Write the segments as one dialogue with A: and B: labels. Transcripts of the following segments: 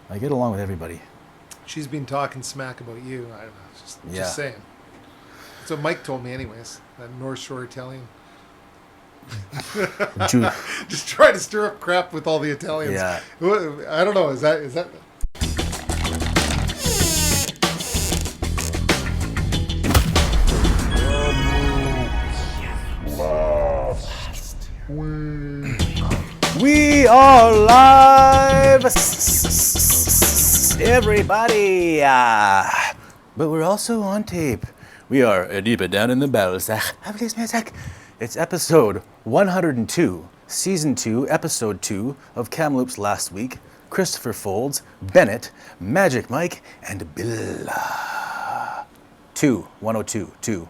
A: I get along with everybody.
B: She's been talking smack about you. I don't know. Just saying. So Mike told me anyways. That North Shore Italian. Just try to stir up crap with all the Italians.
A: Yeah.
B: I don't know. Is that...
A: We are live, everybody. But we're also on tape. We are deeper down in the battle. It's episode 102, season 2, episode 2 of Kamloops Last Week. Christopher Foulds, Bennett, Magic Mike, and Bill. 102.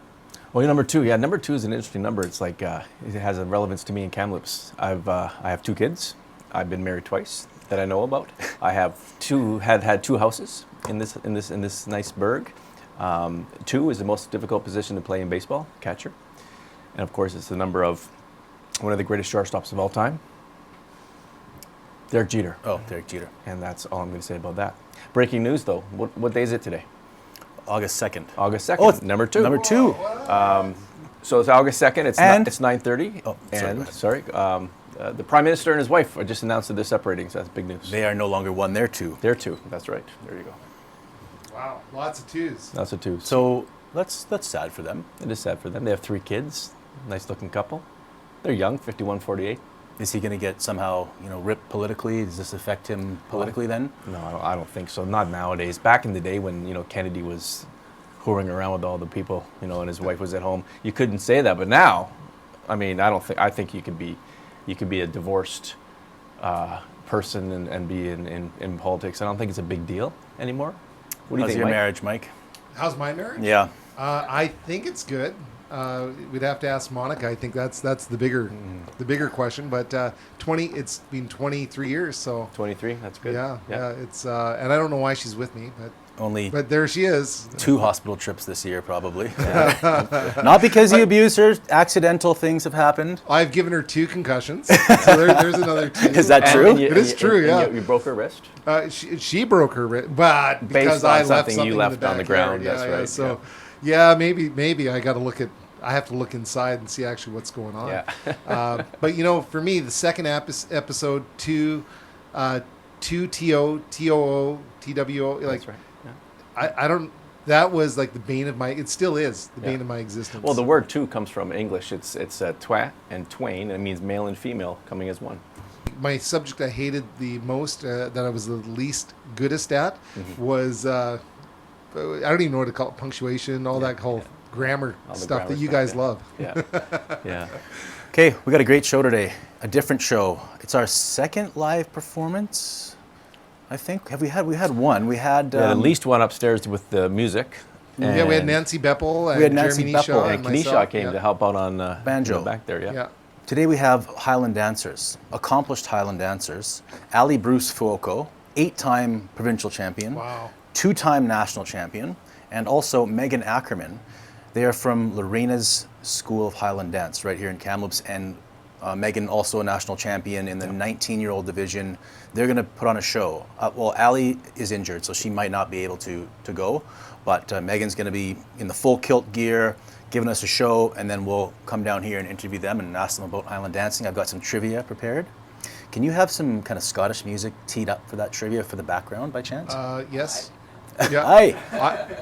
C: Well, number 2, yeah, number 2 is an interesting number. It's like it has a relevance to me in Kamloops. I have 2 kids. I've been married twice that I know about. I have had 2 houses in this nice burg. 2 is the most difficult position to play in baseball, catcher, and of course it's the number of one of the greatest shortstops of all time, Derek Jeter.
A: Oh, Derek Jeter.
C: And that's all I'm going to say about that. Breaking news, though. What day is it today?
A: August 2nd.
C: August 2nd.
A: Oh, it's
C: number 2.
A: Number 2.
C: So it's August 2nd. It's 9:30.
A: Oh,
C: sorry. The Prime Minister and his wife just announced that they're separating, so that's big news.
A: They are no longer one, they're 2.
C: They're 2. That's right. There you go.
B: Wow, lots of 2s.
C: Lots of 2s.
A: So that's sad for them.
C: It is sad for them. They have 3 kids. Nice looking couple. They're young, 51, 48.
A: Is he going to get somehow, ripped politically? Does this affect him politically then?
C: No, I don't think so. Not nowadays. Back in the day when, Kennedy was whoring around with all the people, and his wife was at home, you couldn't say that. But now, I think you could be a divorced person and be in politics. I don't think it's a big deal anymigore. What do you
A: How's
C: think,
A: your
C: Mike?
A: marriage, Mike?
B: How's my marriage?
A: Yeah.
B: I think it's good. We'd have to ask Monica. I think that's the bigger question. But it's been 23 years, so
C: 23. That's good.
B: Yeah. It's and I don't know why she's with me, but there she is.
A: 2 hospital trips this year, probably. Not because he abused her. Accidental things have happened.
B: I've given her 2 concussions. So there's another 2.
A: Is that true?
B: It is true. Yeah.
C: You broke her wrist.
B: She broke her wrist, but because I left something
C: you left on the ground.
B: Yeah,
C: that's right.
B: So, maybe I got to look at. I have to look inside and see actually what's going on.
C: Yeah.
B: But for me, the second episode, 2 TWO.
C: That's right. Yeah.
B: I don't. That was like the bane of my. It still is the bane of my existence.
C: Well, the word 2 comes from English. It's twat and twain, and it means male and female coming as one.
B: My subject I hated the most, that I was the least goodest at, was I don't even know what to call it, punctuation, all that whole grammar stuff that you guys love.
C: Yeah. Yeah.
A: Okay, we got a great show today. A different show. It's our second live performance, I think. We had one. We had
C: at least one upstairs with the music.
B: Yeah, we had Nancy Beppel and Jeremy Nishaw
C: and Kenesha came to help out on
A: banjo
C: back there. Yeah.
A: Today we have Highland dancers, accomplished Highland dancers. Allie Bruce-Fuoco, 8-time provincial champion.
B: Wow.
A: 2-time national champion, and also Meghan Ackerman. They are from Lorena's School of Highland Dance right here in Kamloops, and Meghan also a national champion in the 19-year-old division. They're going to put on a show. Allie is injured, so she might not be able to go, but Meghan's going to be in the full kilt gear, giving us a show, and then we'll come down here and interview them and ask them about Highland dancing. I've got some trivia prepared. Can you have some kind of Scottish music teed up for that trivia for the background by chance?
B: Yes. Yeah.
A: Hi.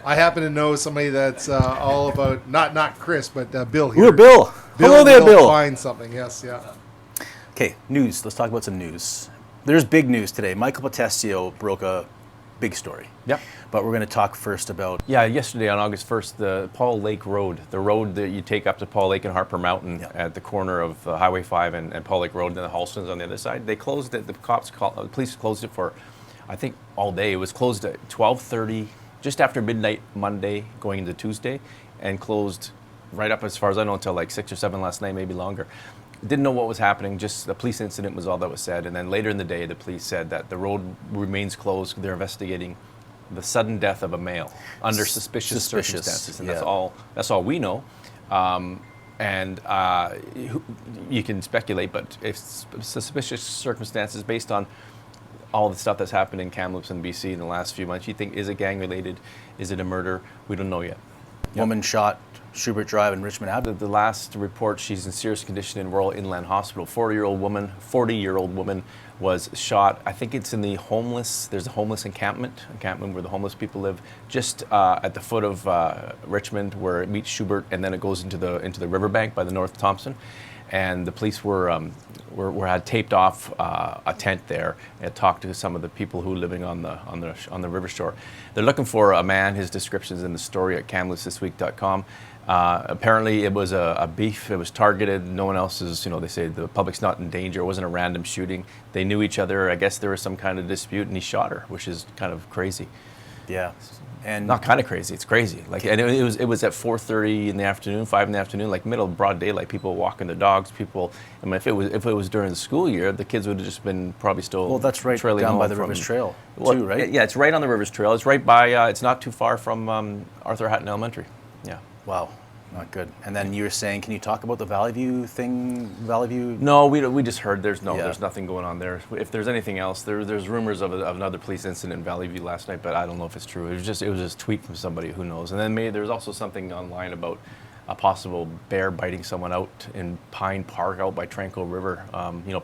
B: I happen to know somebody that's all about not Chris, but Bill here.
A: Ooh, Bill. Hello there, Bill.
B: Find something. Yes. Yeah.
A: Okay, news. Let's talk about some news. There's big news today. Michael Potestio broke a big story.
C: Yep.
A: But we're going to talk first about...
C: Yeah, yesterday on August 1st, the Paul Lake Road, the road that you take up to Paul Lake and Harper Mountain at the corner of Highway 5 and Paul Lake Road, and the Halstons on the other side, they closed it. The police closed it for, I think, all day. It was closed at 12:30, just after midnight Monday, going into Tuesday, and closed right up, as far as I know, until like 6 or 7 last night, maybe longer. Didn't know what was happening, just the police incident was all that was said. And then later in the day, the police said that the road remains closed. They're investigating the sudden death of a male under suspicious circumstances. And that's all we know. And you can speculate, but if suspicious circumstances based on all the stuff that's happened in Kamloops and BC in the last few months, you think, is it gang related? Is it a murder? We don't know yet.
A: Woman shot Schubert Drive in Richmond Avenue.
C: The last report, she's in serious condition in Royal Inland Hospital. 40-year-old woman was shot. I think it's in the homeless. There's a homeless encampment where the homeless people live, just at the foot of Richmond, where it meets Schubert, and then it goes into the riverbank by the North Thompson. And the police had taped off a tent there and talked to some of the people who are living on the river shore. They're looking for a man. His description's in the story at KamloopsThisWeek.com. Apparently it was a beef. It was targeted. No one else is, they say the public's not in danger. It wasn't a random shooting. They knew each other. I guess there was some kind of dispute, and he shot her, which is kind of crazy.
A: Yeah. And
C: not kind of crazy, it's crazy. And it was at 4:30 in the afternoon, 5 in the afternoon, like middle of broad daylight. People walking their dogs. If it was during the school year, the kids would have just been probably still.
A: Well, that's right down by the Rivers Trail, too, right?
C: Yeah, it's right on the Rivers Trail. It's right by. It's not too far from Arthur Hatton Elementary. Yeah.
A: Wow. Not good. And then you were saying, can you talk about the Valley View thing? Valley View?
C: No, we just heard there's nothing going on there. If there's anything else, there's rumors of another police incident in Valley View last night, but I don't know if it's true. It was just a tweet from somebody, who knows. And then there's also something online about a possible bear biting someone out in Pine Park out by Tranquil River,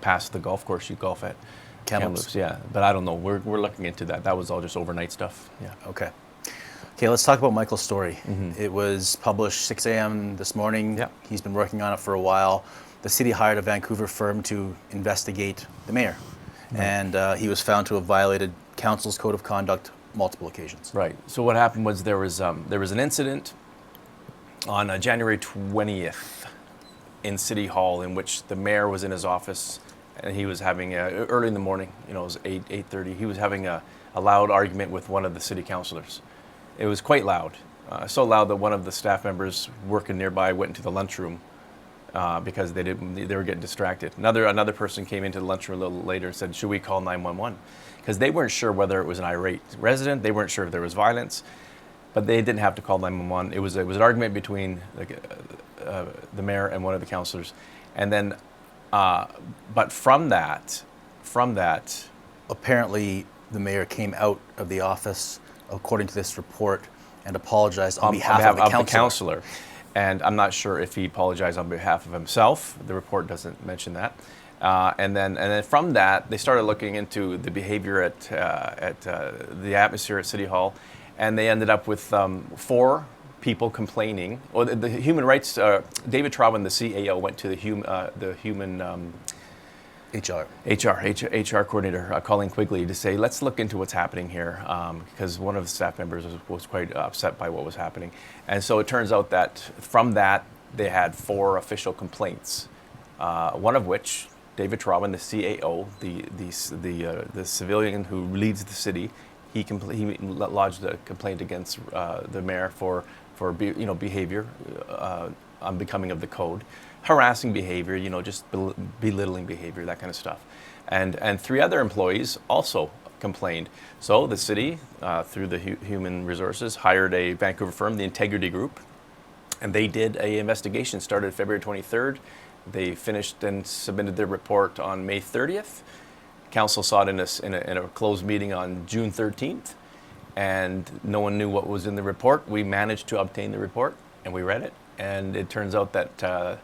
C: past the golf course you golf at. Kamloops. Yeah, but I don't know. We're looking into that. That was all just overnight stuff. Yeah.
A: Okay, let's talk about Michael's story. It was published 6 a.m. this morning.
C: Yeah.
A: He's been working on it for a while. The city hired a Vancouver firm to investigate the mayor. Right. And he was found to have violated council's code of conduct multiple occasions.
C: Right. So what happened was there was an incident on January 20th in City Hall in which the mayor was in his office, and he was having early in the morning. It was 8:30. He was having a loud argument with one of the city councilors. It was quite loud, so loud that one of the staff members working nearby went into the lunchroom because they were getting distracted. Another person came into the lunchroom a little later and said, "Should we call 911?" Because they weren't sure whether it was an irate resident. They weren't sure if there was violence, but they didn't have to call 911. It was an argument between the mayor and one of the councilors, and then, but from that,
A: apparently the mayor came out of the office, according to this report, and apologized on behalf of the councillor.
C: And I'm not sure if he apologized on behalf of himself. The report doesn't mention that. And then from that, they started looking into the behavior at the atmosphere at City Hall, and they ended up with 4 people complaining. Well, the human rights, David Trowin, the CAO, went to the human HR coordinator, Colleen Quigley, to say, let's look into what's happening here, because one of the staff members was quite upset by what was happening. And so it turns out that from that, they had 4 official complaints, one of which, David Trowin, the CAO, the civilian who leads the city, he lodged a complaint against the mayor for behavior unbecoming of the code. Harassing behavior, just belittling behavior, that kind of stuff. And 3 other employees also complained. So the city, through the human resources, hired a Vancouver firm, the Integrity Group, and they did an investigation. Started February 23rd. They finished and submitted their report on May 30th. Council saw it in a closed meeting on June 13th, and no one knew what was in the report. We managed to obtain the report, and we read it, and it turns out that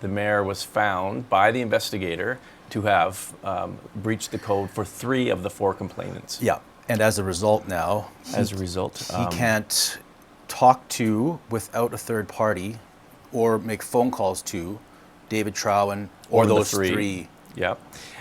C: the mayor was found by the investigator to have breached the code for 3 of the 4 complainants.
A: Yeah, and as a result now, he can't talk to, without a third party, or make phone calls to David Trowin or those 3.
C: Yeah,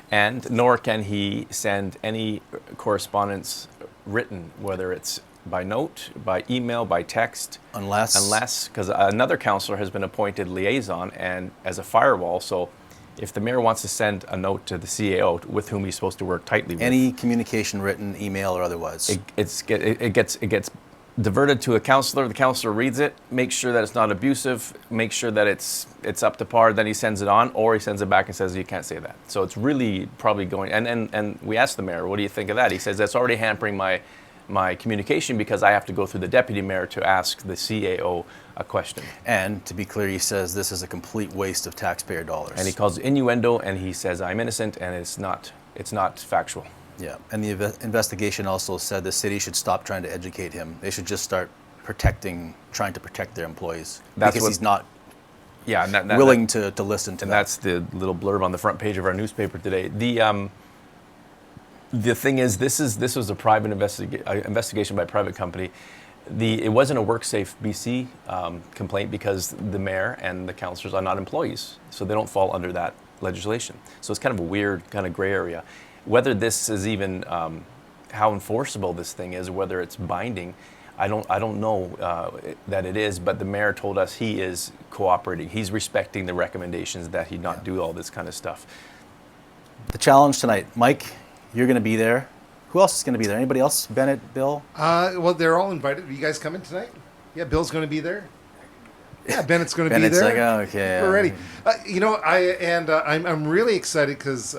C: and nor can he send any correspondence written, whether it's by note, by email, by text. Unless, because another councillor has been appointed liaison and as a firewall. So if the mayor wants to send a note to the CAO with whom he's supposed to work tightly with.
A: Any communication, written, email, or otherwise.
C: It gets diverted to a councillor. The councillor reads it, makes sure that it's not abusive, makes sure that it's up to par. Then he sends it on, or he sends it back and says, you can't say that. So it's really probably going, and we asked the mayor, what do you think of that? He says, that's already hampering my communication because I have to go through the deputy mayor to ask the CAO a question.
A: And to be clear, he says this is a complete waste of taxpayer dollars.
C: And he calls it innuendo, and he says I'm innocent, and it's not factual.
A: Yeah, and the investigation also said the city should stop trying to educate him. They should just start trying to protect their employees.
C: That's
A: because
C: what-
A: he's not
C: Yeah, and
A: willing to listen to
C: and
A: that.
C: that's the little blurb on the front page of our newspaper today. The thing is, this was a private investigation by a private company. It wasn't a WorkSafe BC complaint because the mayor and the councillors are not employees, so they don't fall under that legislation. So it's kind of a weird kind of gray area. Whether this is even how enforceable this thing is, or whether it's binding, I don't know that it is. But the mayor told us he is cooperating. He's respecting the recommendations that he not do all this kind of stuff.
A: The challenge tonight, Mike, you're going to be there. Who else is going to be there? Anybody else? Bennett, Bill?
B: Well, they're all invited. Are you guys coming tonight? Yeah, Bill's going to be there. Yeah, Bennett's going to be
A: Bennett's
B: there.
A: like, oh, okay.
B: We're ready. I'm really excited because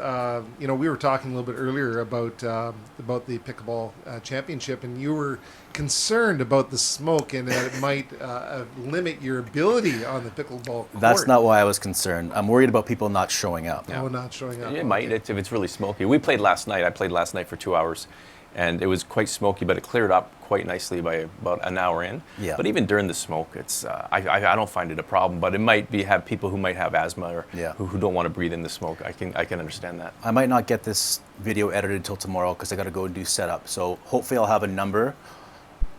B: we were talking a little bit earlier about the pickleball championship, and you were concerned about the smoke and that it might limit your ability on the pickleball court.
A: That's not why I was concerned. I'm worried about people not showing up.
B: Oh, not showing up.
C: It might if it's really smoky. We played last night. I played last night for 2 hours, and it was quite smoky, but it cleared up quite nicely by about an hour in.
A: Yeah.
C: But even during the smoke, it's I don't find it a problem. But it might have people who might have asthma or who don't want to breathe in the smoke. I can understand that.
A: I might not get this video edited till tomorrow because I got to go and do setup. So hopefully I'll have a number.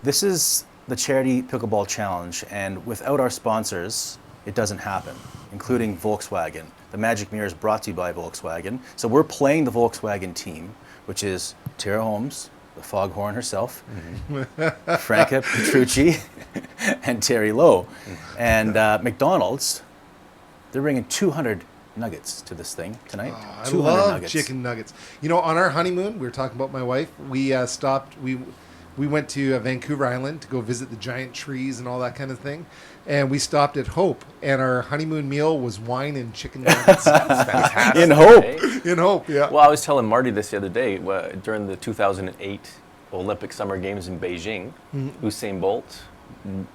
A: This is the Charity Pickleball Challenge, and without our sponsors, it doesn't happen, including Volkswagen. The Magic Mirror is brought to you by Volkswagen. So we're playing the Volkswagen team, which is Tara Holmes, the foghorn herself, Franca Petrucci, and Terry Lowe. And McDonald's, they're bringing 200 nuggets to this thing tonight.
B: I
A: 200
B: love
A: nuggets.
B: chicken nuggets. On our honeymoon, we were talking about my wife. We stopped. We went to Vancouver Island to go visit the giant trees and all that kind of thing. And we stopped at Hope, and our honeymoon meal was wine and chicken nuggets.
C: That's fantastic.
A: In Hope.
C: eh?
B: In Hope, yeah.
C: Well, I was telling Marty this the other day during the 2008 Olympic Summer Games in Beijing. Usain Bolt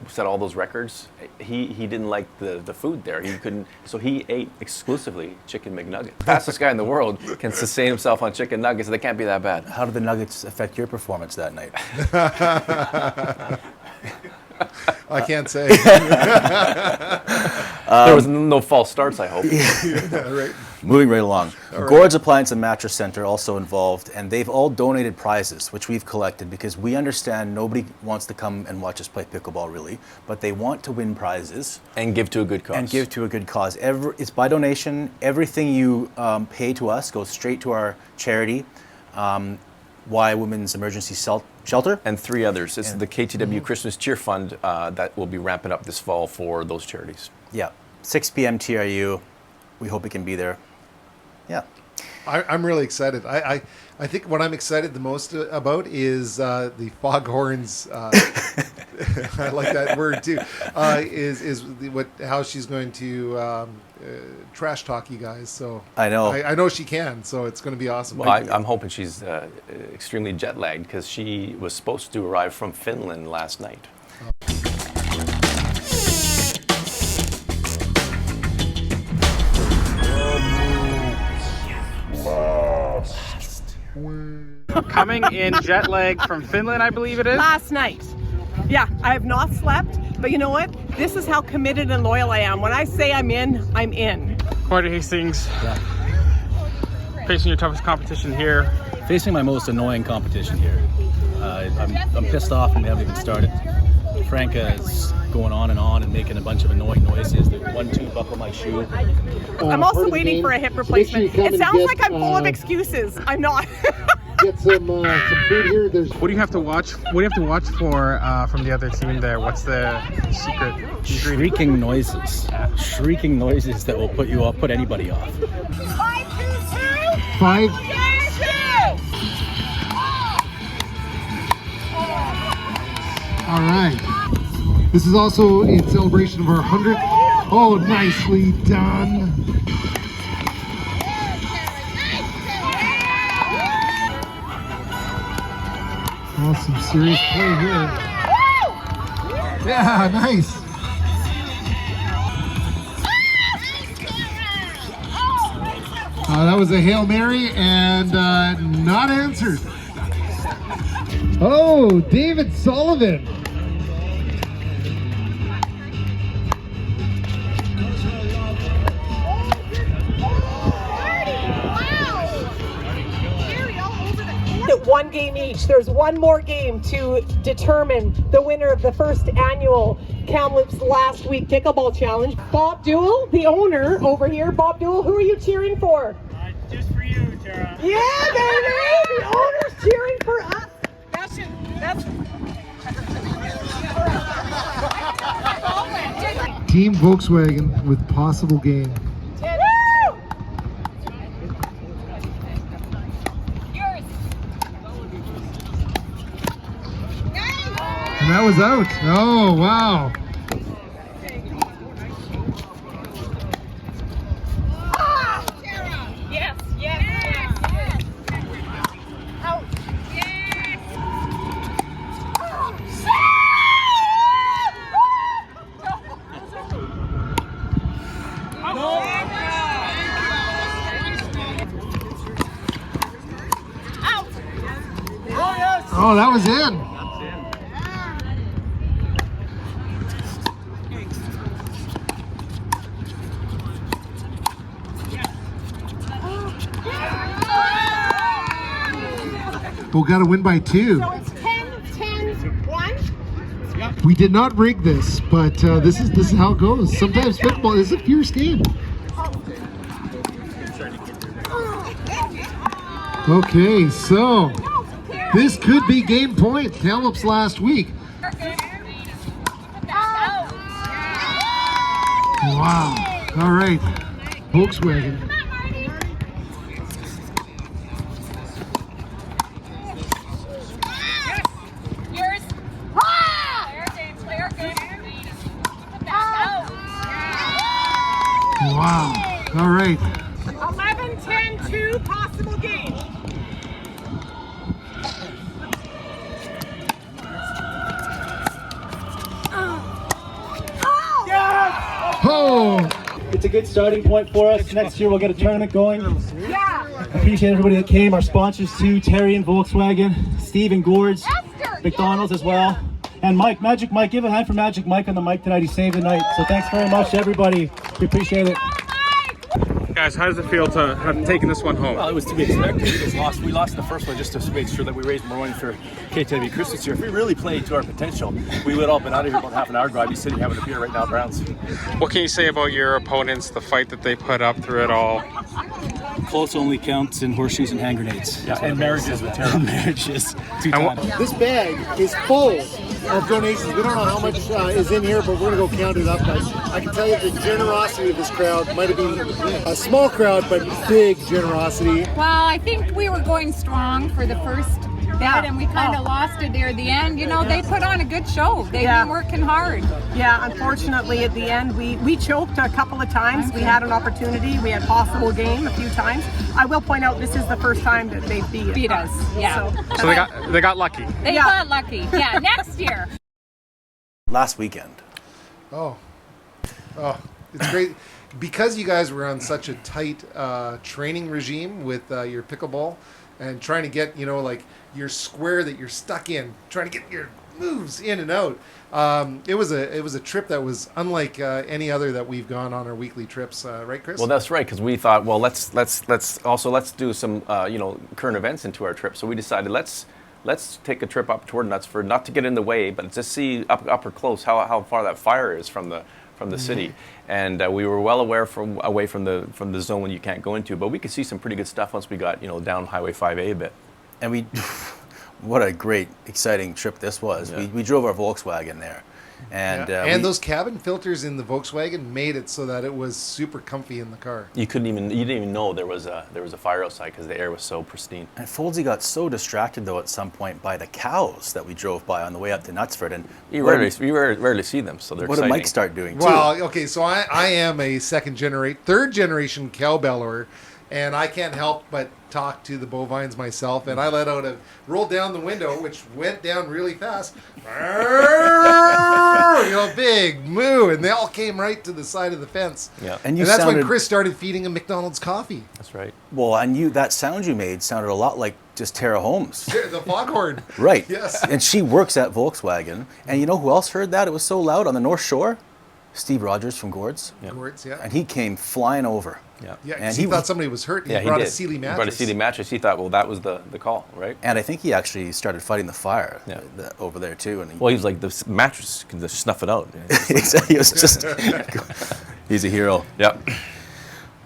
C: set all those records. He didn't like the food there. He couldn't, so he ate exclusively chicken McNuggets. Fastest guy in the world can sustain himself on chicken nuggets. They can't be that bad.
A: How did the nuggets affect your performance that night?
B: I can't say.
C: There was no false starts, I hope.
B: Yeah, right.
A: Moving right along. Gord's Appliance and Mattress Center also involved, and they've all donated prizes, which we've collected because we understand nobody wants to come and watch us play pickleball, really, but they want to win prizes.
C: And give to a good cause.
A: It's by donation. Everything you pay to us goes straight to our charity, Y Women's Emergency Shelter.
C: And 3 others. It's the KTW Christmas Cheer Fund that will be ramping up this fall for those charities.
A: Yeah, 6 p.m. TRU. We hope we can be there. Yeah.
B: I'm really excited. I think what I'm excited the most about is the foghorns. I like that word too. How she's going to trash talk you guys. So
A: I know.
B: I know she can. So it's going to be awesome.
C: Well, I'm hoping she's extremely jet lagged because she was supposed to arrive from Finland last night.
D: Coming in jet lag from Finland, I believe it is.
E: Last night. Yeah, I have not slept, but you know what? This is how committed and loyal I am. When I say I'm in, I'm in.
D: Marty Hastings, facing your toughest competition here.
A: Facing my most annoying competition here. I'm pissed off and we haven't even started. Franca is going on and making a bunch of annoying noises. The 1-2 buckle my shoe.
E: I'm also waiting for a hip replacement. It sounds like I'm full of excuses. I'm not.
F: Get some food here.
D: What do you have to watch? What do you have to watch for from the other team there? What's the secret ingredient?
A: Shrieking noises. Shrieking noises that will put anybody off.
F: 5. All right. This is also in celebration of our 100th. Oh, nicely done. Oh, some serious play here. Yeah, nice. That was a Hail Mary and not answered. Oh, David Sullivan.
E: One game each. There's one more game to determine the winner of the first annual Kamloops Last Week Pickleball Challenge. Bob Duell, the owner over here. Bob Duell, who are you cheering for?
G: Just for you, Tara.
E: Yeah, baby! The owner's cheering for us. That's
F: Team Volkswagen with possible gain. And that was out. Oh, wow.
E: yes, yes, yes. Out. Yes. Out.
F: Oh, that was in. Oh, got to win by 2.
E: So it's 10-10-1.
F: We did not rig this, but this is how it goes. Sometimes football is a fierce game. Okay, so this could be game point. Kamloops Last Week. Wow. All right. Volkswagen. Wow. All right.
E: 11-10-2 possible game.
F: Oh.
G: It's a good starting point for us. Next year we'll get a tournament going.
E: Yeah.
G: Appreciate everybody that came. Our sponsors too, Terry and Volkswagen, Steve and Gourds, McDonald's as well. And Mike, Magic Mike, give a hand for Magic Mike on the mic tonight. He saved the night. So thanks very much to everybody. We appreciate it.
D: Guys, how does it feel to have taken this one home?
H: Well, it was to be expected. We lost the first one just to make sure that we raised more money for KTW Christmas Cheer. If we really played to our potential, we would all been out of here about half an hour ago. I'd be sitting having a beer right now, Browns.
D: What can you say about your opponents, the fight that they put up through it all?
H: Close only counts in horseshoes and hand grenades.
C: Yeah, and marriages with Tara.
H: Marriages. 2
D: And
H: times.
F: This bag is full of donations. We don't know how much is in here, but we're going to go count it up. But I can tell you the generosity of this crowd might have been a small crowd, but big generosity.
I: Well, I think we were going strong for the first bit, and we kind of lost it there at the end. You know, they put on a good show. They've been working hard.
E: Yeah, unfortunately at the end we choked a couple of times. We had an opportunity. We had possible game a few times. I will point out this is the first time that they've beat
I: us. Yeah.
D: So they got lucky.
I: They got lucky. Yeah, next year.
A: Last weekend.
B: Oh, it's great. Because you guys were on such a tight training regime with your pickleball and trying to get, like your square that you're stuck in, trying to get your moves in and out. It was a trip that was unlike any other that we've gone on our weekly trips, right, Chris?
C: Well, that's right, because we thought, well, let's do some current events into our trip. So we decided let's take a trip up toward Knutsford, not to get in the way, but to see up or close how far that fire is from the city. And we were well away from the zone when you can't go into, but we could see some pretty good stuff once we got down Highway 5A a bit.
A: And what a great, exciting trip this was.
C: Yeah.
A: We drove our Volkswagen there. And
B: those cabin filters in the Volkswagen made it so that it was super comfy in the car.
C: You didn't even know there was a fire outside because the air was so pristine.
A: And Fouldsy got so distracted though at some point by the cows that we drove by on the way up to Knutsford. And
C: You rarely see them, so they're
A: what
C: exciting.
A: did Mike start doing too?
B: Well, okay, so I am a third generation cowbeller. and I can't help but talk to the bovines myself, and I rolled down the window, which went down really fast. Big moo, and they all came right to the side of the fence.
C: Yeah.
B: And that's when Chris started feeding him McDonald's coffee.
C: That's right.
A: Well, and that sound you made sounded a lot like just Tara Holmes.
B: The foghorn.
A: Right.
B: Yes.
A: And she works at Volkswagen. And you know who else heard that? It was so loud on the North Shore? Steve Rogers from Gord's.
B: Gourds, yeah.
A: And he came flying over.
C: Yeah.
B: Yeah,
A: And
B: he thought somebody was hurt.
C: Yeah,
B: He brought
C: did.
B: a Sealy
C: He
B: mattress.
C: brought a Sealy mattress. He thought, well, that was the call, right?
A: And I think he actually started fighting the fire
C: Yeah.
A: over there too. And
C: Well, he was like, the mattress can just snuff it out.
A: he was just, he's a hero.
C: Yeah.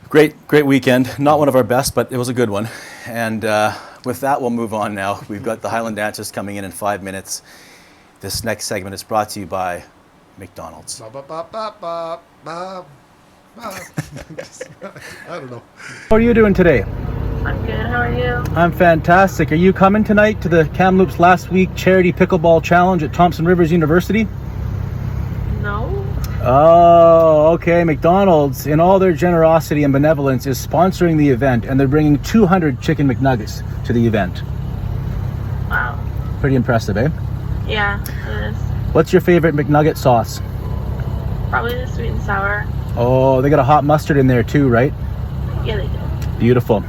A: Great weekend. Not one of our best, but it was a good one. And with that, we'll move on now. We've got the Highland Dancers coming in 5 minutes. This next segment is brought to you by McDonald's.
B: Ba, ba, ba, ba, ba, ba, ba. I don't know.
G: How are you doing today?
J: I'm good. How are you?
G: I'm fantastic. Are you coming tonight to the Kamloops Last Week Charity Pickleball Challenge at Thompson Rivers University?
J: No.
G: Oh, okay. McDonald's, in all their generosity and benevolence, is sponsoring the event, and they're bringing 200 chicken McNuggets to the event.
J: Wow.
G: Pretty impressive, eh?
J: Yeah, it is.
G: What's your favorite McNugget sauce?
J: Probably the sweet and sour.
G: Oh, they got a hot mustard in there too, right?
J: Yeah, they do.
G: Beautiful.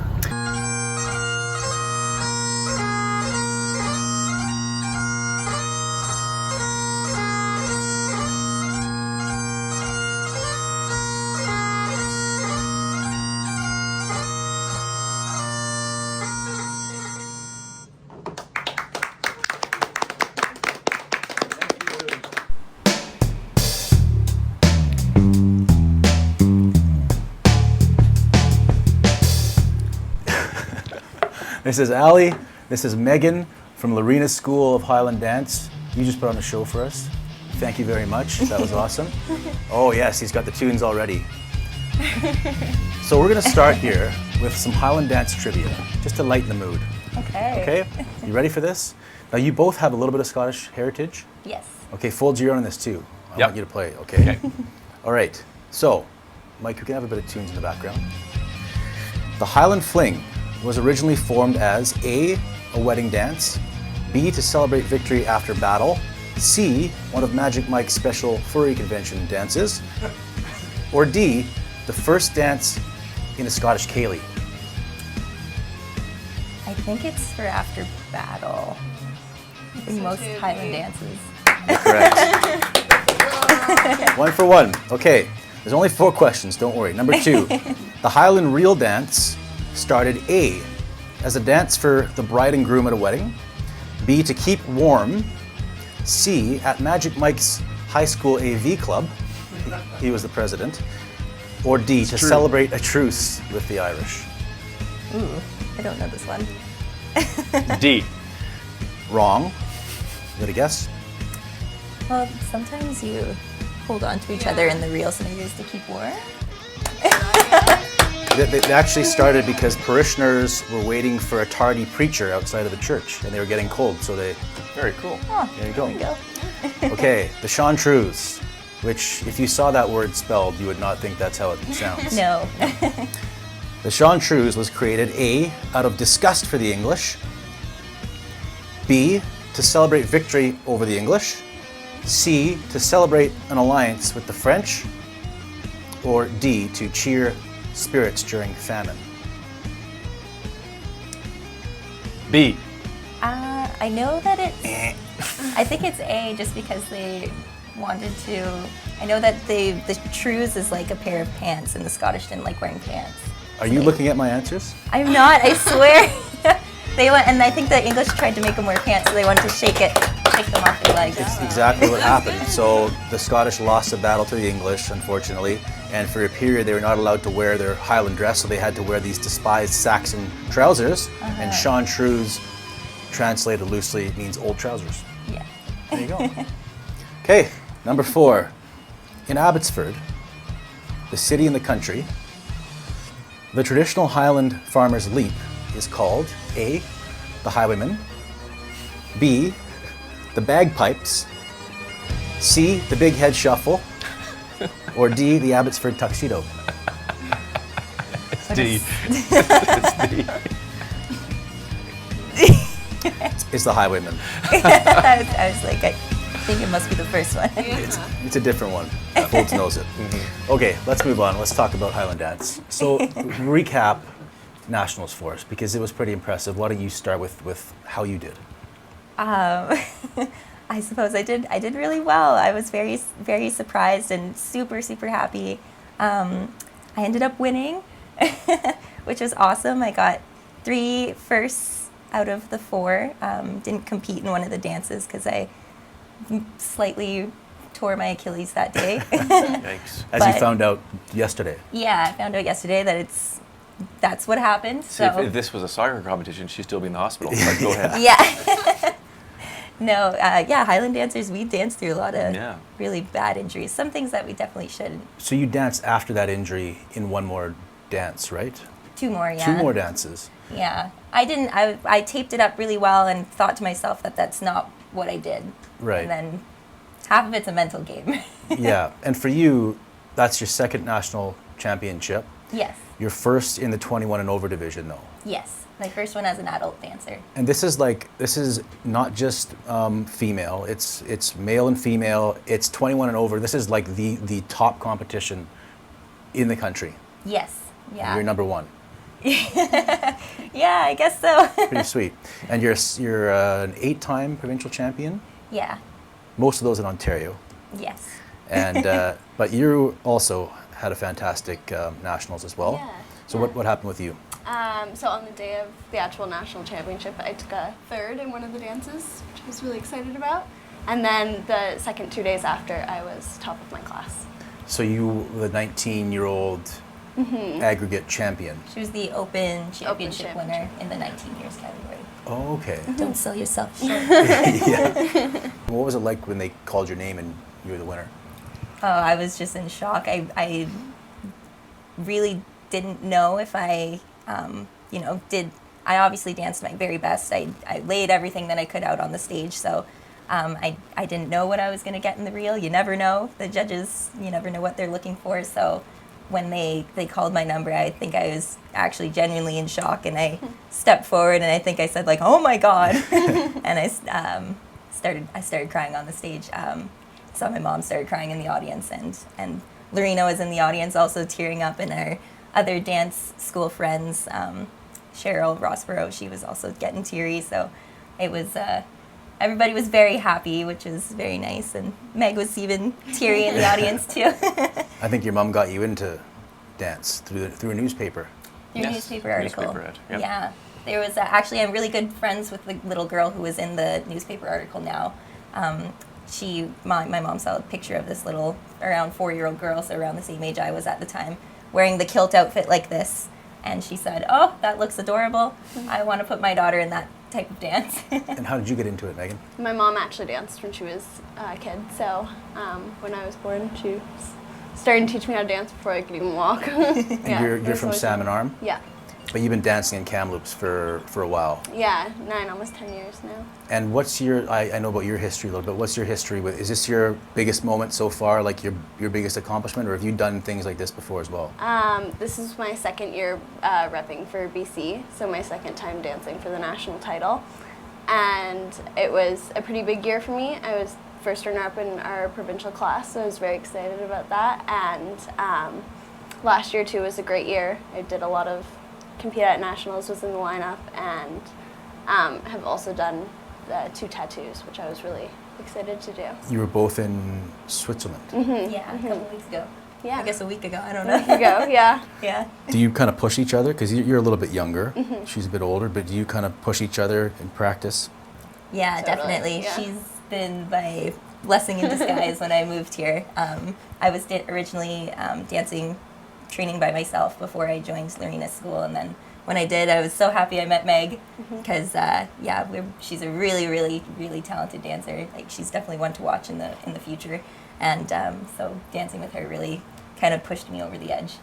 A: This is Allie. This is Meghan from Lorena's School of Highland Dance. You just put on a show for us. Thank you very much. That was awesome. Oh yes, he's got the tunes already. So we're going to start here with some Highland Dance trivia, just to lighten the mood.
K: Okay.
A: Okay? You ready for this? Now you both have a little bit of Scottish heritage.
K: Yes.
A: Okay, Foulds, you're on this too. I
C: Yep.
A: want you to play, okay? All right. So, Mike, you can have a bit of tunes in the background. The Highland Fling was originally formed as A, a wedding dance, B, to celebrate victory after battle, C, one of Magic Mike's special furry convention dances, or D, the first dance in a Scottish ceilidh.
K: I think it's for after battle. In most Highland dances.
A: Correct. 1 for 1. Okay, there's only 4 questions, don't worry. Number 2, the Highland reel dance started A, as a dance for the bride and groom at a wedding, B, to keep warm, C, at Magic Mike's high school AV club, he was the president, or D, to celebrate a truce with the Irish.
K: Ooh, I don't know this one.
C: D.
A: Wrong. You got a guess?
K: Well, sometimes you hold on to each other in the reels, and maybe it's to keep warm.
A: They actually started because parishioners were waiting for a tardy preacher outside of the church, and they were getting cold, so they...
C: Very cool.
K: Oh,
A: There you go.
K: There we go.
A: Okay, the Chantruse, which if you saw that word spelled, you would not think that's how it sounds.
K: No.
A: The Chantruse was created A, out of disgust for the English, B, to celebrate victory over the English, C, to celebrate an alliance with the French, or D, to cheer spirits during famine.
C: B.
K: I know that it's... I think it's A, just because they wanted to... I know that the trues is like a pair of pants, and the Scottish didn't like wearing pants.
A: Are you looking at my answers?
K: I'm not, I swear. They went, and I think the English tried to make them wear pants, so they wanted to shake them off their legs.
A: It's exactly what happened. So the Scottish lost the battle to the English, unfortunately, and for a period they were not allowed to wear their Highland dress, so they had to wear these despised Saxon trousers, and Chantruse, translated loosely, means old trousers.
K: Yeah.
A: There you go. Okay, number 4. In Abbotsford, the city in the country, the traditional Highland farmer's leap is called A, the highwayman, B, the bagpipes, C, the big head shuffle, or D, the Abbotsford tuxedo.
C: D.
A: It's the Highwayman.
K: I was like, I think it must be the first one.
A: It's a different one. Foulds knows it. Okay, let's move on. Let's talk about Highland Dance. So recap Nationals for us, because it was pretty impressive. Why don't you start with how you did?
K: I suppose I did really well. I was very, very surprised and super, super happy. I ended up winning, which was awesome. I got 3 firsts out of the 4. Didn't compete in one of the dances because I slightly tore my Achilles that day.
C: Yikes.
A: As you found out yesterday.
K: Yeah, I found out yesterday that that's what happened.
C: See,
K: So
C: if this was a soccer competition, she'd still be in the hospital. But go ahead.
K: yeah. No, Highland dancers, we dance through a lot of
C: Yeah.
K: really bad injuries. Some things that we definitely shouldn't.
A: So you danced after that injury in one more dance, right?
K: 2 more, yeah.
A: 2 more dances.
K: Yeah. I taped it up really well and thought to myself that that's not what I did.
A: Right.
K: And then half of it's a mental game.
A: Yeah, and for you, that's your 2nd national championship.
K: Yes.
A: Your first in the 21 and over division, though.
K: Yes. My first one as an adult dancer.
A: And this is not just female. It's male and female. It's 21 and over. This is like the top competition in the country.
K: Yes. Yeah.
A: You're number 1.
K: Yeah, I guess so.
A: Pretty sweet. And you're an 8-time provincial champion.
K: Yeah.
A: Most of those in Ontario.
K: Yes.
A: And but you also had a fantastic nationals as well.
L: Yeah.
A: So what happened with you?
L: So on the day of the actual national championship, I took a 3rd in one of the dances, which I was really excited about. And then the second 2 days after, I was top of my class.
A: So you were the 19-year-old aggregate champion.
K: She was the Open Championship winner in the 19 years category.
A: Oh, okay.
K: Don't sell yourself short.
A: Yeah. What was it like when they called your name and you were the winner?
K: Oh, I was just in shock. I really didn't know if I, I obviously danced my very best. I laid everything that I could out on the stage, so I didn't know what I was going to get in the reel. You never know. The judges, you never know what they're looking for, so when they called my number, I think I was actually genuinely in shock, and I stepped forward, and I think I said, like, "Oh my God," and I started crying on the stage. So my mom started crying in the audience, and Lorena was in the audience also tearing up, and our other dance school friends, Cheryl Rossborough, she was also getting teary. So it was, everybody was very happy, which was very nice, and Meg was even teary in the audience too.
A: I think your mom got you into dance through a newspaper.
K: Through a newspaper article.
C: Newspaper ad, yep.
K: Yeah. There was actually, I'm really good friends with the little girl who was in the newspaper article now. My mom saw a picture of this little around 4-year-old girl, so around the same age I was at the time, wearing the kilt outfit like this. And she said, "Oh, that looks adorable. I want to put my daughter in that type of dance."
A: And how did you get into it, Meghan?
L: My mom actually danced when she was a kid, so when I was born, she started to teach me how to dance before I could even walk.
A: And you're from Salmon Arm?
L: Yeah.
A: But you've been dancing in Kamloops for a while.
L: Yeah, 9, almost 10 years now.
A: And what's I know about your history a little bit. What's your history with? Is this your biggest moment so far, like your biggest accomplishment, or have you done things like this before as well?
L: This is my 2nd year repping for BC, so my 2nd time dancing for the national title. And it was a pretty big year for me. I was first runner-up in our provincial class, so I was very excited about that. And last year, too, was a great year. I did a lot of compete at nationals, was in the lineup, and have also done 2 tattoos, which I was really excited to do.
A: You were both in Switzerland.
K: Yeah, a couple weeks ago.
L: Yeah.
K: I guess a week ago, I don't know.
L: A week ago, yeah.
K: Yeah.
A: Do you kind of push each other? Because you're a little bit younger. She's a bit older, but do you kind of push each other in practice?
K: Yeah,
L: Totally,
K: definitely.
L: yeah.
K: She's been my blessing in disguise when I moved here. I was originally dancing training by myself before I joined Lorena's school, and then when I did, I was so happy I met Meg, because she's a really, really, really talented dancer. Like, she's definitely one to watch in the future, and so dancing with her really kind of pushed me over the edge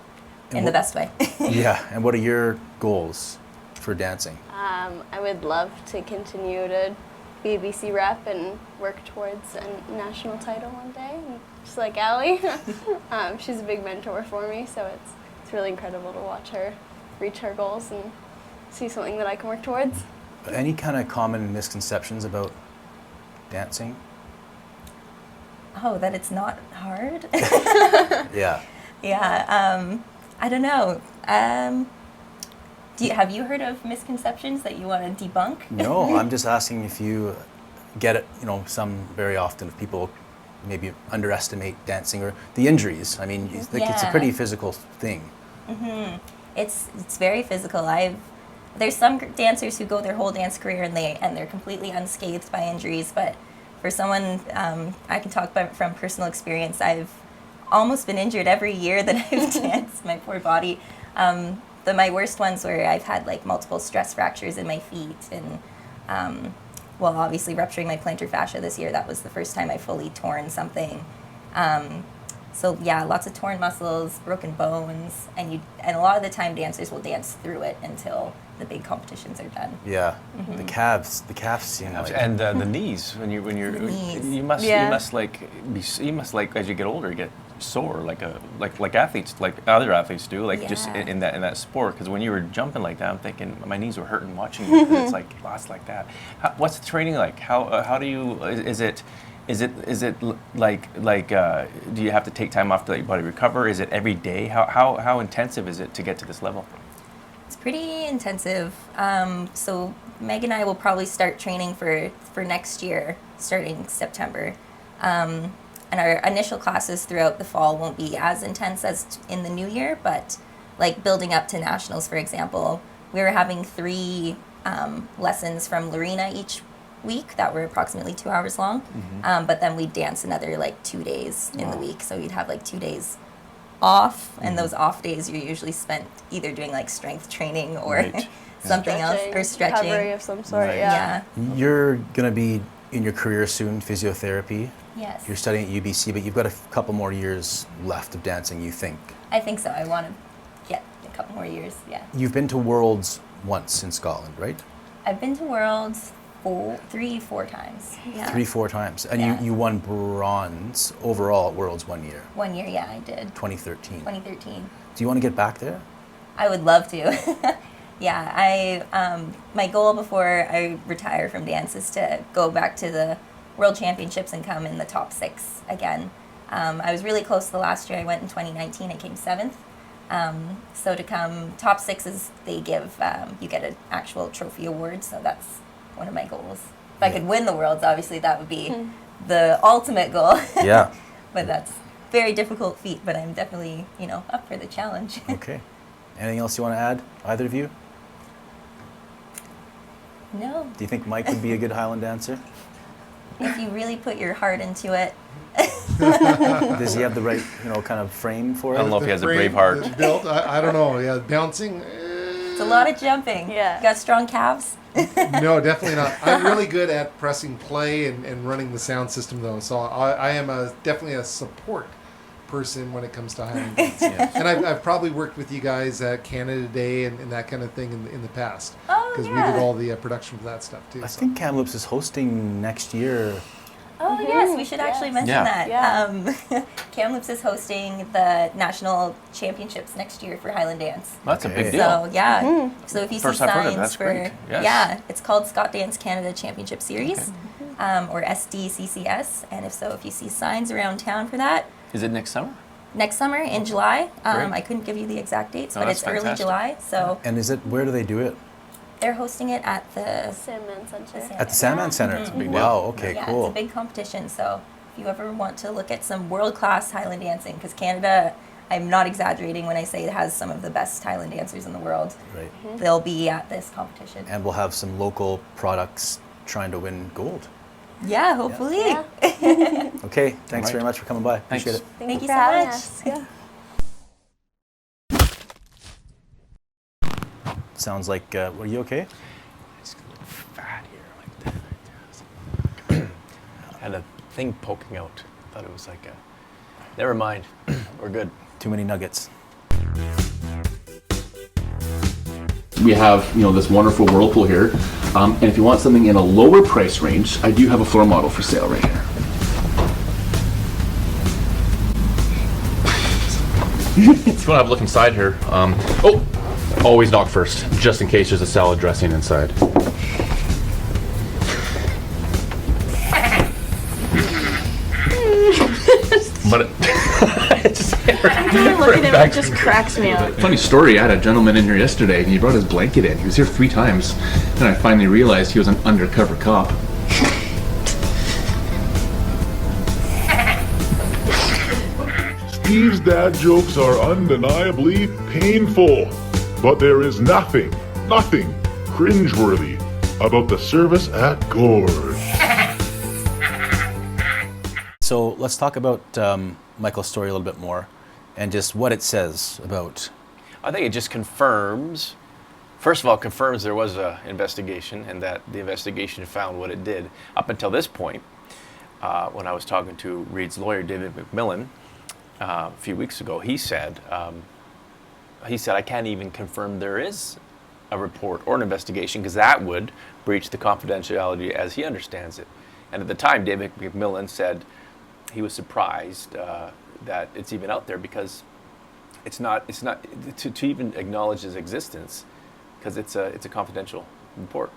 K: in the best way.
A: Yeah, and what are your goals for dancing?
L: I would love to continue to be a BC rep and work towards a national title one day, just like Allie. She's a big mentor for me, so it's really incredible to watch her reach our goals and see something that I can work towards.
A: Any kind of common misconceptions about dancing?
K: Oh, that it's not hard?
A: Yeah.
K: Yeah, I don't know. Have you heard of misconceptions that you want to debunk?
A: No, I'm just asking if you get it, some very often if people maybe underestimate dancing or the injuries. I mean, it's a pretty physical thing.
K: Mm-hmm. It's very physical. There's some dancers who go their whole dance career and they're completely unscathed by injuries, but for someone, I can talk about from personal experience, I've almost been injured every year that I've danced, my poor body. My worst ones were I've had like multiple stress fractures in my feet and, obviously rupturing my plantar fascia this year. That was the first time I fully torn something. So yeah, lots of torn muscles, broken bones, and a lot of the time dancers will dance through it until the big competitions are done.
A: Yeah, the calves seem like,
C: and the knees when you're
K: The knees.
C: you must as you get older get sore like athletes like other athletes do just in that sport, because when you were jumping like that I'm thinking my knees were hurting watching you. It's like lost like that. What's the training like? How do you is it like do you have to take time off to let your body recover? Is it every day? How intensive is it to get to this level?
K: It's pretty intensive. So Meg and I will probably start training for next year, starting September. And our initial classes throughout the fall won't be as intense as in the new year, but like building up to nationals, for example, we were having 3 lessons from Lorena each week that were approximately 2 hours long. Mm-hmm. But then we'd dance another 2 days in the week. So you'd have 2 days off, and those off days you're usually spent either doing strength training or something else, or stretching.
L: Recovery of some sort,
K: yeah.
A: You're going to be in your career soon, physiotherapy.
K: Yes.
A: You're studying at UBC, but you've got a couple more years left of dancing, you think?
K: I think so. I want to get a couple more years, yeah.
A: You've been to Worlds once in Scotland, right?
K: I've been to Worlds 3-4 times. Yeah.
A: 3-4 times. And you won bronze overall at Worlds 1 year.
K: 1 year, yeah, I did. 2013. 2013.
A: Do you want to get back there?
K: I would love to. Yeah, my goal before I retire from dance is to go back to the World Championships and come in the top 6 again. I was really close the last year. I went in 2019. I came 7th. So to come top 6 is they give you get an actual trophy award. So that's one of my goals. If I could win the Worlds, obviously that would be the ultimate goal.
A: Yeah.
K: But that's very difficult feat. But I'm definitely up for the challenge.
A: Okay. Anything else you want to add, either of you?
K: No.
A: Do you think Mike would be a good Highland dancer?
K: If you really put your heart into it.
A: Does he have the right, kind of frame for it?
C: I don't know if he has a brave heart.
B: Built, I don't know. Yeah, bouncing.
K: It's a lot of jumping. Yeah. You got strong calves?
B: No, definitely not. I'm really good at pressing play and running the sound system, though. So I am definitely a support person when it comes to Highland dance. And I've probably worked with you guys at Canada Day and that kind of thing in the past. Because we did all the production for that stuff, too.
A: I think Kamloops is hosting next year.
K: Oh, yes, we should actually mention that. Yeah. Kamloops is hosting the national championships next year for Highland dance.
C: That's a big deal.
K: So, yeah. So if you see signs
C: for...
K: Yeah, it's called Scott Dance Canada Championship Series, or SDCCS. And if you see signs around town for that...
C: Is it next summer?
K: Next summer in July. I couldn't give you the exact dates, but it's early July. So.
A: And where do they do it?
K: They're hosting it at the
L: Sandman Center.
A: At the Sandman Center.
C: It's a big deal.
A: Wow. Okay. Cool.
K: It's a big competition. So if you ever want to look at some world-class Highland dancing, because Canada, I'm not exaggerating when I say it has some of the best Highland dancers in the world.
A: Right.
K: They'll be at this competition.
A: And we'll have some local products trying to win gold.
K: Yeah, hopefully.
A: Yeah. Okay. Thanks very much for coming by. Appreciate it.
K: Thank you so much.
L: Yeah.
A: Sounds like, were you okay?
C: It's a little fat here like that. Had a thing poking out. Thought it was like a... Never mind. We're good.
A: Too many nuggets.
M: We have, this wonderful whirlpool here. And if you want something in a lower price range, I do have a floor model for sale right here. If you want to have a look inside here. Always knock first, just in case there's a salad dressing inside. But
J: Looking at him, it just cracks me up.
M: funny story, I had a gentleman in here yesterday and he brought his blanket in. He was here 3 times and I finally realized he was an undercover cop.
N: Steve's dad jokes are undeniably painful, but there is nothing cringeworthy about the service at Gorge.
A: So let's talk about Michael's story a little bit more and just what it says about.
C: I think it just confirms, first of all, confirms there was an investigation and that the investigation found what it did. Up until this point, when I was talking to Reid's lawyer, David McMillan, a few weeks ago, he said, I can't even confirm there is a report or an investigation because that would breach the confidentiality as he understands it. And at the time, David McMillan said he was surprised that it's even out there because it's not to even acknowledge its existence because it's a confidential report.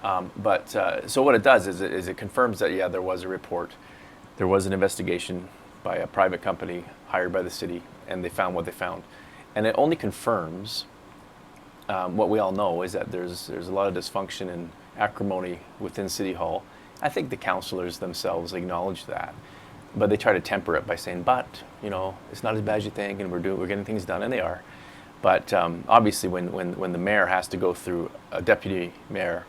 C: So what it does is it confirms that yeah, there was a report, there was an investigation by a private company hired by the city, and they found what they found. And it only confirms what we all know is that there's a lot of dysfunction and acrimony within City Hall. I think the councillors themselves acknowledge that, but they try to temper it by saying, "But it's not as bad as you think, and we're getting things done," and they are. But obviously, when the mayor has to go through a deputy mayor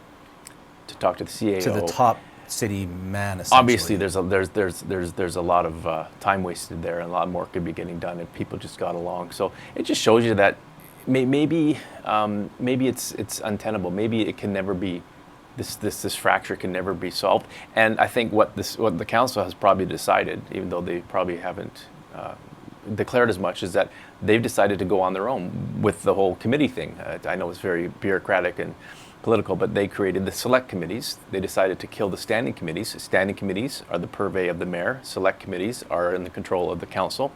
C: to talk to the CAO,
A: To the top city man, essentially.
C: obviously there's a lot of time wasted there, and a lot more could be getting done if people just got along. So it just shows you that maybe it's untenable. Maybe it can never be. This fracture can never be solved. And I think what the council has probably decided, even though they probably haven't declared as much, is that they've decided to go on their own with the whole committee thing. I know it's very bureaucratic and political, but they created the select committees. They decided to kill the standing committees. Standing committees are the purvey of the mayor. Select committees are in the control of the council.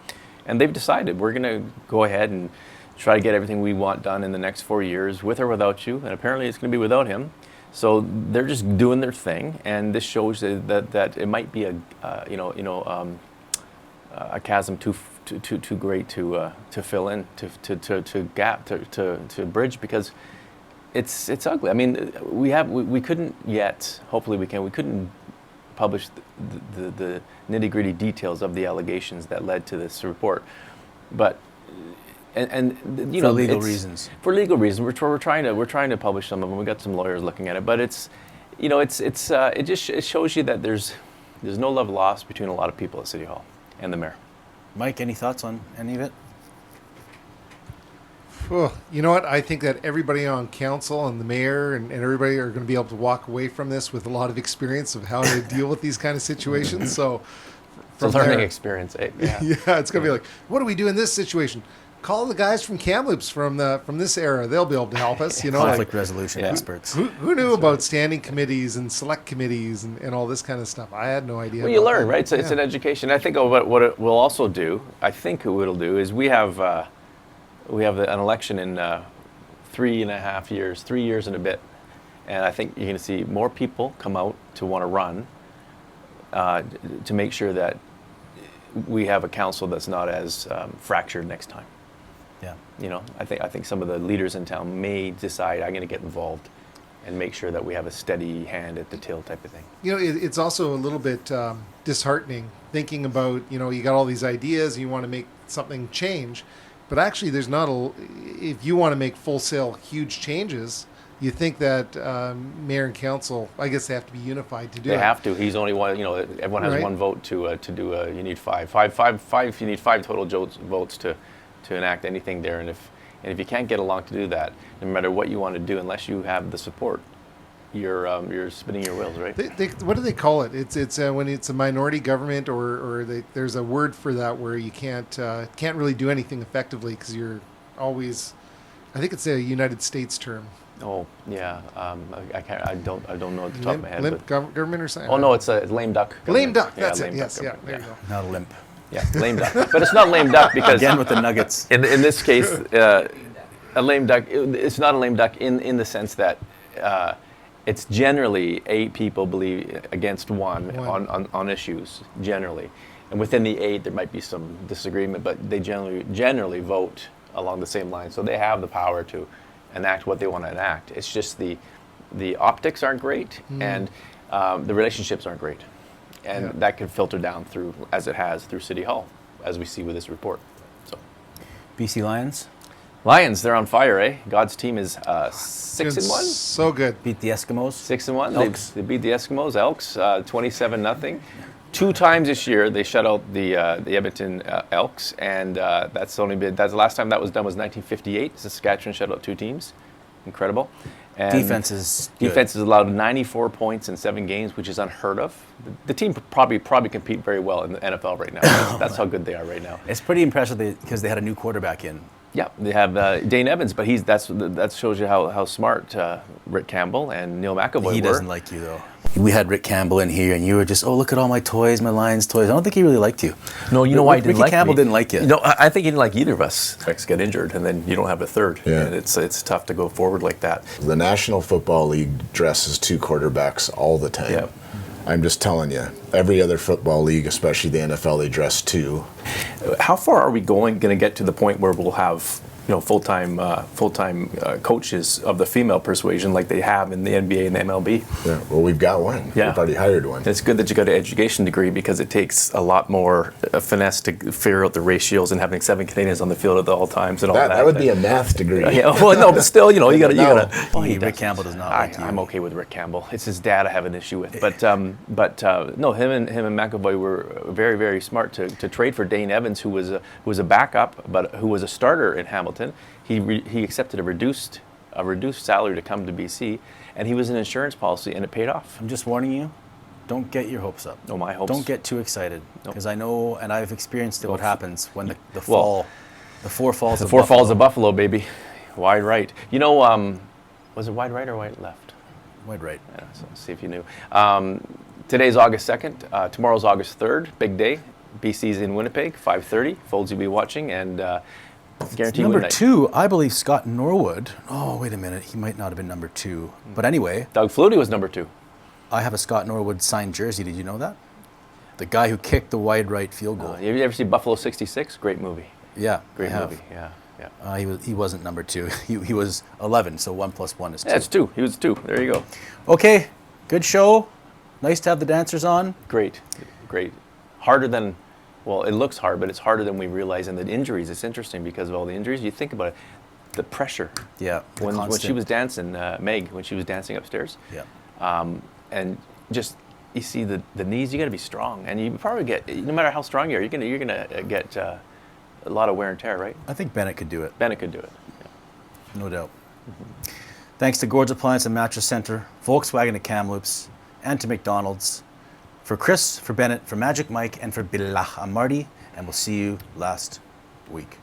C: And they've decided we're going to go ahead and try to get everything we want done in the next 4 years, with or without you. And apparently it's going to be without him. So they're just doing their thing, and this shows that it might be a chasm too great to fill in, to bridge, because it's ugly. I mean, we couldn't yet. Hopefully we can. We couldn't publish the nitty-gritty details of the allegations that led to this report, but. And
A: for legal reasons.
C: For legal reasons, we're trying to publish some of them. We got some lawyers looking at it, but it shows you that there's no love lost between a lot of people at City Hall and the mayor.
A: Mike, any thoughts on any of it?
B: Well, you know what? I think that everybody on council and the mayor and everybody are going to be able to walk away from this with a lot of experience of how to deal with these kind of situations. So,
C: it's a learning experience. Yeah,
B: it's going to be like, what do we do in this situation? Call the guys from Kamloops from this era. They'll be able to help us.
A: Conflict resolution experts.
B: Who knew about standing committees and select committees and all this kind of stuff? I had no idea.
C: Well, you learn, right? So it's an education. I think what it will also do, is we have an election in 3.5 years, 3 years and a bit, and I think you're going to see more people come out to want to run to make sure that we have a council that's not as fractured next time.
A: Yeah.
C: I think some of the leaders in town may decide I'm going to get involved and make sure that we have a steady hand at the till type of thing.
B: It's also a little bit disheartening thinking about, you got all these ideas and you want to make something change, but actually there's not if you want to make full-scale huge changes, you think that mayor and council, I guess they have to be unified to do it.
C: They have to. He's only one. Everyone has one vote to do. You need five. You need 5 total votes to enact anything there. And if you can't get along to do that, no matter what you want to do, unless you have the support, you're spinning your wheels, right?
B: What do they call it? It's when it's a minority government, or there's a word for that where you can't really do anything effectively because you're always. I think it's a United States term.
C: Oh yeah, I don't know at the top of my head.
B: Limp government or something?
C: Oh no, it's a lame duck.
B: Lame duck. That's
C: it.
B: Lame yes. Duck yeah. There you go.
A: Not a limp.
C: Yeah, lame duck. But it's not lame duck because
A: again with the nuggets.
C: In this case, A lame duck. It's not a lame duck in the sense that it's generally 8 people believe against one. On issues generally, and within the 8 there might be some disagreement, but they generally vote along the same line. So they have the power to enact what they want to enact. It's just the optics aren't great, and the relationships aren't great, and that could filter down through, as it has, through City Hall, as we see with this report. So,
A: BC
C: Lions, they're on fire, eh? God's team is 6-1.
B: So good.
A: Beat the Eskimos.
C: 6-1.
A: Elks.
C: They beat the Eskimos. Elks 27-0. 2 times this year they shut out the Edmonton Elks, and that's the last time that was done was 1958. Saskatchewan shut out 2 teams. Incredible. And
A: Defense is
C: has allowed 94 points in 7 games, which is unheard of. The team probably compete very well in the NFL right now. That's how good they are right now.
A: It's pretty impressive because they had a new quarterback in.
C: Yeah, they have Dane Evans, but that shows you how smart Rick Campbell and Neil McAvoy were.
A: He doesn't like you, though. We had Rick Campbell in here, and you were just, look at all my toys, my Lions toys. I don't think he really liked you.
C: No, you know why he didn't
A: Ricky Campbell didn't like you.
C: No, I think he didn't like either of us. X get injured, and then you don't have a third.
O: Yeah.
C: And it's tough to go forward like that.
O: The National Football League dresses 2 quarterbacks all the time.
C: Yeah.
O: I'm just telling you, every other football league, especially the NFL, they dress 2.
C: How far are we going to get to the point where we'll have full-time coaches of the female persuasion like they have in the NBA and the MLB?
O: Yeah, well, we've got one.
C: Yeah.
O: We've already hired one.
C: It's good that you got an education degree because it takes a lot more finesse to figure out the ratios and having 7 Canadians on the field at all times and all that.
O: That would be a math degree.
C: Yeah, well, no, but still, you gotta.
A: Rick Campbell does not like you.
C: I'm okay with Rick Campbell. It's his dad I have an issue with. But no, him and McAvoy were very, very smart to trade for Dane Evans, who was a backup, but who was a starter in Hamilton. He accepted a reduced salary to come to BC, and he was an insurance policy, and it paid off.
A: I'm just warning you, don't get your hopes up.
C: No, my hopes.
A: Don't get too excited, because I know, and I've experienced what happens when the
C: Well,
A: four falls.
C: The 4 falls of Buffalo, baby, wide right. Was it wide right or wide left?
A: Wide right.
C: Yeah, so let's see if you knew. Today's August 2nd. Tomorrow's August 3rd. Big day. BC's in Winnipeg, 5:30. Foulds will be watching, and guaranteed
A: number
C: win night.
A: 2, I believe Scott Norwood. Oh, wait a minute. He might not have been number 2. But anyway.
C: Doug Flutie was number 2.
A: I have a Scott Norwood signed jersey. Did you know that? The guy who kicked the wide right field goal.
C: Have you ever seen Buffalo 66? Great movie.
A: Yeah.
C: Great movie. Yeah.
A: He wasn't number 2. He was 11, so 1 + 1 is 2.
C: Yeah, it's 2. He was 2. There you go.
A: Okay. Good show. Nice to have the dancers on.
C: Great. Harder than... Well, it looks hard, but it's harder than we realize. And the injuries, it's interesting because of all the injuries. You think about it, the pressure.
A: Yeah.
C: When she was dancing, Meg, when she was dancing upstairs.
A: Yeah.
C: And just, you see the knees, you got to be strong. And you probably get, no matter how strong you are, you're gonna get a lot of wear and tear, right?
A: I think Bennett could do it.
C: Bennett could do it. Yeah.
A: No doubt. Mm-hmm. Thanks to Gord's Appliance and Mattress Center, Volkswagen at Kamloops, and to McDonald's. For Chris, for Bennett, for Magic Mike, and for Billah, I'm Marty, and we'll see you last week.